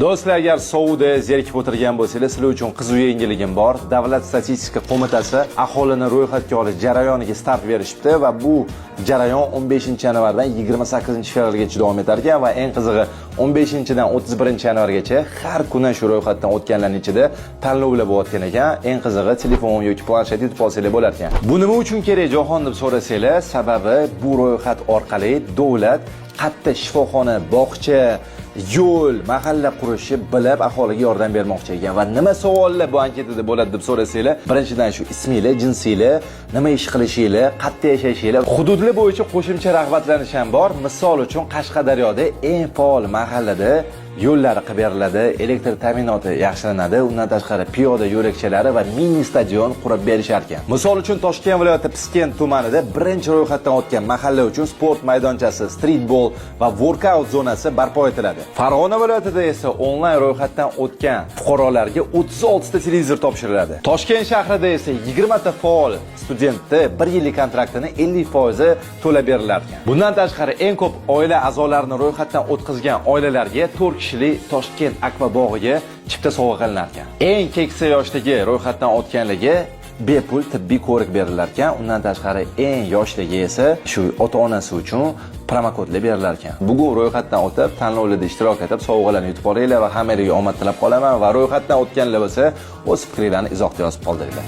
Do'stlar, agar Saudiya zerikib o'tirgan bo'lsangiz, sizlar uchun qiziq yangiligim bor. Davlat statistika qo'mitasi aholini ro'yxatga olish jarayoniga start berishibdi va bu jarayon 15-yanvardan 28-fevralgacha davom etar ekan va eng qizig'i 15-dan 31-yanvargacha har kuni shu ro'yxatdan o'tganlarning ichida tanlovlar bo'layotgan ekan. Eng qizig'i telefon yoki planshet yutib olsanglar bo'lar ekan. Bu nima uchun kerak jahon deb so'rasanglar, sababi bu ro'yxat orqali davlat qayerda shifoxona, bog'cha, yo'l, mahalla qurishni bilib aholiga yordam bermoqchi ekan. Va nima savollar bu anketada bo'ladi deb so'rasanglar, birinchidan shu isminglar, jinsinglar, nima ish qilishinglar, qayerda yashashinglar, hududlar bo'yicha qo'shimcha rag'batlanish ham bor. Misol uchun Qashqadaryoda eng faol mahallada yo'llari qilib beriladi, elektr ta'minoti yaxshilanadi, undan tashqari piyoda yo'lakchalari va mini stadion qurib berishar ekan. Misol uchun Toshkent viloyati Piskent tumanida birinchi ro'yxatdan o'tgan mahalla uchun sport maydonchasi, streetball va workout zonasi barpo etiladi. Farg'ona viloyatida esa onlayn ro'yxatdan o'tgan fuqarolarga 36 ta televizor topshiriladi. Toshkent shahrida esa 20 ta faol studentni 1 yillik kontraktini 50% to'lab berilar ekan. Bundan tashqari eng ko'p oila a'zolarini ro'yxatdan o'tkazgan oilalarga 4 kishilik Toshkent akvabog'iga chipta sovg'a qilinar ekan. Eng keksa yoshdagi ro'yxatdan o'tganlarga bepul tibbiy ko'rik berilar ekan. Undan tashqari eng yoshdagi esa shu ota-onasi uchun promokodlar berilar ekan. Bugun ro'yxatdan o'tib, tanlovlarda ishtirok etib, sovg'alarni yutib olinglar va hammaga omad tilab qolaman va ro'yxatdan o'tganlar bo'lsa, o'z fikringizni izohda yozib qoldiringlar.